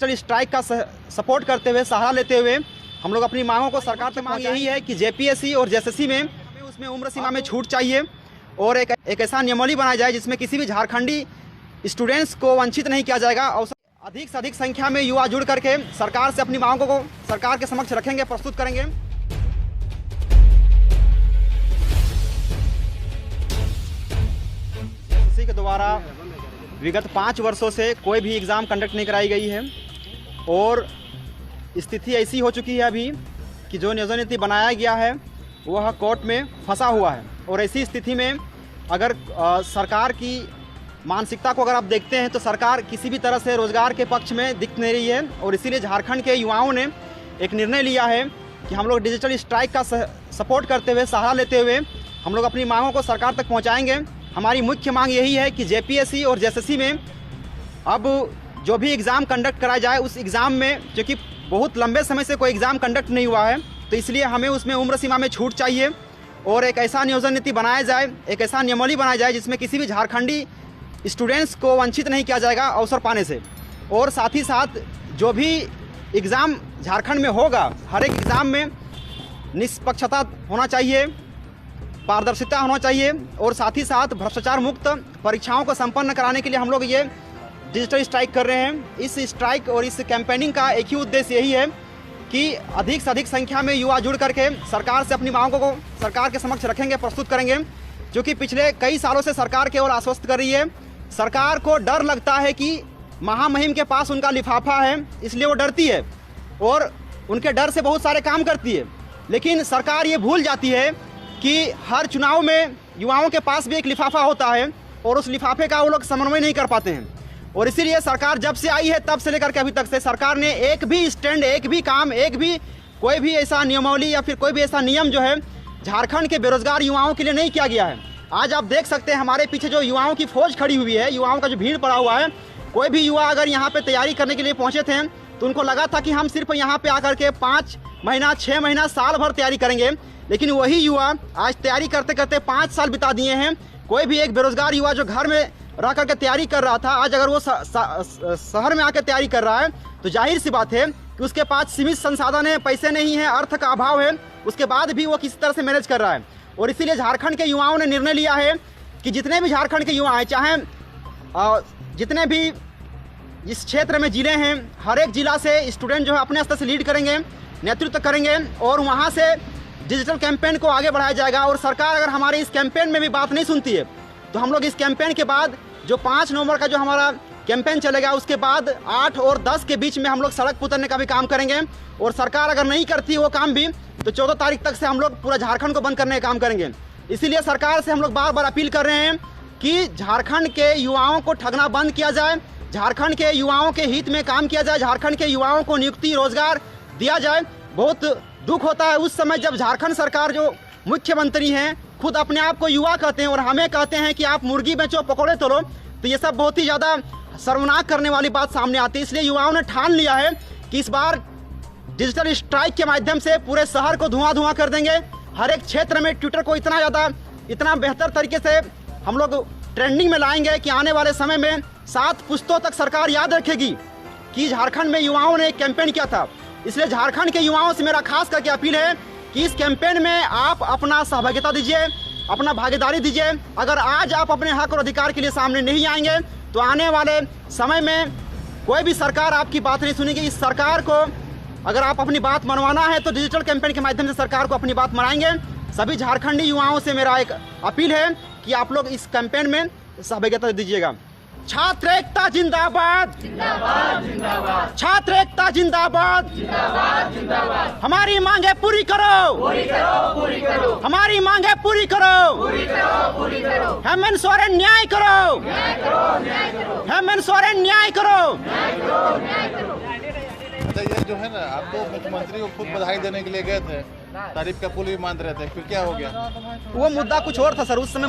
Digital strike का support करते हुए, सहारा लेते हुए हम लोग अपनी मांगों को सरकार से मांग यही है कि जेपीएससी और जेएसएससी में उसमें उम्र सीमा में छूट चाहिए और एक ऐसा नियमावली बनाया जाए जिसमें किसी भी झारखंडी स्टूडेंट्स को वंचित नहीं किया जाएगा। और अधिक से अधिक संख्या में युवा जुड़ करके सरकार से अपनी मांगों को सरकार के समक्ष रखेंगे, प्रस्तुत करेंगे। जेएसएससी के द्वारा विगत 5 वर्षों से कोई भी एग्ज़ाम कंडक्ट नहीं कराई गई है और स्थिति ऐसी हो चुकी है अभी कि जो नियोजन नीति बनाया गया है वह कोर्ट में फंसा हुआ है। और ऐसी स्थिति में अगर सरकार की मानसिकता को अगर आप देखते हैं तो सरकार किसी भी तरह से रोज़गार के पक्ष में दिख नहीं रही है। और इसीलिए झारखंड के युवाओं ने एक निर्णय लिया है कि हम लोग डिजिटल स्ट्राइक का सपोर्ट करते हुए, सहारा लेते हुए हम लोग अपनी मांगों को सरकार तक पहुँचाएँगे। हमारी मुख्य मांग यही है कि जेपीएससी और जेएसएससी में अब जो भी एग्ज़ाम कंडक्ट कराया जाए उस एग्ज़ाम में, क्योंकि बहुत लंबे समय से कोई एग्ज़ाम कंडक्ट नहीं हुआ है, तो इसलिए हमें उसमें उम्र सीमा में छूट चाहिए और एक ऐसा नियोजन नीति बनाया जाए, एक ऐसा नियमावली बनाया जाए जिसमें किसी भी झारखंडी स्टूडेंट्स को वंचित नहीं किया जाएगा अवसर पाने से। और साथ ही साथ जो भी एग्ज़ाम झारखंड में होगा, हर एक एग्ज़ाम में निष्पक्षता होना चाहिए, पारदर्शिता होना चाहिए और साथ ही साथ भ्रष्टाचार मुक्त परीक्षाओं को संपन्न कराने के लिए हम लोग ये डिजिटल स्ट्राइक कर रहे हैं। इस स्ट्राइक और इस कैंपेनिंग का एक ही उद्देश्य यही है कि अधिक से अधिक संख्या में युवा जुड़ करके सरकार से अपनी मांगों को सरकार के समक्ष रखेंगे, प्रस्तुत करेंगे। जो कि पिछले कई सालों से सरकार केवल आश्वस्त कर रही है। सरकार को डर लगता है कि महामहिम के पास उनका लिफाफा है, इसलिए वो डरती है और उनके डर से बहुत सारे काम करती है। लेकिन सरकार ये भूल जाती है कि हर चुनाव में युवाओं के पास भी एक लिफाफा होता है और उस लिफाफे का वो लोग समन्वय नहीं कर पाते हैं। और इसीलिए सरकार जब से आई है तब से लेकर के अभी तक से सरकार ने एक भी स्टैंड, एक भी काम, एक भी कोई भी ऐसा नियमावली या फिर कोई भी ऐसा नियम जो है झारखंड के बेरोजगार युवाओं के लिए नहीं किया गया है। आज आप देख सकते हैं हमारे पीछे जो युवाओं की फौज खड़ी हुई है, युवाओं का जो भीड़ पड़ा हुआ है। कोई भी युवा अगर यहाँ पे तैयारी करने के लिए पहुँचे थे तो उनको लगा था कि हम सिर्फ यहाँ पे आकर के 5 महीना, 6 महीना, साल भर तैयारी करेंगे, लेकिन वही युवा आज तैयारी करते करते 5 साल बिता दिए हैं। कोई भी एक बेरोजगार युवा जो घर में रह करके तैयारी कर रहा था, आज अगर वो शहर में आकर तैयारी कर रहा है तो जाहिर सी बात है कि उसके पास सीमित संसाधन है, पैसे नहीं है, अर्थ का अभाव है, उसके बाद भी वो किसी तरह से मैनेज कर रहा है। और इसीलिए झारखंड के युवाओं ने निर्णय लिया है कि जितने भी झारखंड के युवा हैं, चाहे जितने भी इस क्षेत्र में जिले हैं, हर एक जिला से स्टूडेंट जो है अपने स्तर से लीड करेंगे, नेतृत्व करेंगे और वहाँ से डिजिटल कैंपेन को आगे बढ़ाया जाएगा। और सरकार अगर हमारे इस कैंपेन में भी बात नहीं सुनती है तो हम लोग इस कैंपेन के बाद जो 5 नवंबर का जो हमारा कैंपेन चलेगा उसके बाद 8 और 10 के बीच में हम लोग सड़क पर उतरने का भी काम करेंगे। और सरकार अगर नहीं करती वो काम भी तो 14 तारीख तक से हम लोग पूरा झारखंड को बंद करने का काम करेंगे। इसीलिए सरकार से हम लोग बार बार अपील कर रहे हैं कि झारखंड के युवाओं को ठगना बंद किया जाए, झारखंड के युवाओं के हित में काम किया जाए, झारखंड के युवाओं को नियुक्ति, रोजगार दिया जाए। बहुत दुख होता है उस समय जब झारखंड सरकार जो मुख्यमंत्री हैं खुद अपने आप को युवा कहते हैं और हमें कहते हैं कि आप मुर्गी बेचो, पकौड़े तोलो। तो ये सब बहुत ही ज़्यादा शर्मनाक करने वाली बात सामने आती है। इसलिए युवाओं ने ठान लिया है कि इस बार डिजिटल स्ट्राइक के माध्यम से पूरे शहर को धुआं धुआं कर देंगे। हर एक क्षेत्र में ट्विटर को इतना बेहतर तरीके से हम लोग ट्रेंडिंग में लाएंगे कि आने वाले समय में 7 पुश्तों तक सरकार याद रखेगी कि झारखंड में युवाओं ने एक कैंपेन किया था। इसलिए झारखंड के युवाओं से मेरा खास करके अपील है कि इस कैंपेन में आप अपना सहभागिता दीजिए, अपना भागीदारी दीजिए। अगर आज आप अपने हक और अधिकार के लिए सामने नहीं आएंगे तो आने वाले समय में कोई भी सरकार आपकी बात नहीं सुनेगी। इस सरकार को अगर आप अपनी बात मनवाना है तो डिजिटल कैंपेन के माध्यम से सरकार को अपनी बात मनाएंगे। सभी झारखंडी युवाओं से मेरा एक अपील है कि आप लोग इस कैंपेन में सहभागिता दीजिएगा। छात्र एकता जिंदाबाद, जिंदाबाद, जिंदाबाद। छात्र एकता जिंदाबाद, जिंदाबाद, जिंदाबाद। हमारी मांगे पूरी करो, पूरी करो, पूरी करो। हमारी मांगे पूरी करो, पूरी करो, पूरी करो। हेमंत सोरेन न्याय करो, न्याय करो, न्याय करो। हेमंत सोरेन न्याय करो, न्याय करो, न्याय करो। ये जो है ना, आपको मुख्यमंत्री को खुद बधाई देने के लिए गए थे, तारीफ का पुल भी मान रहे थे, फिर क्या हो गया? वो मुद्दा कुछ और था सर। उस समय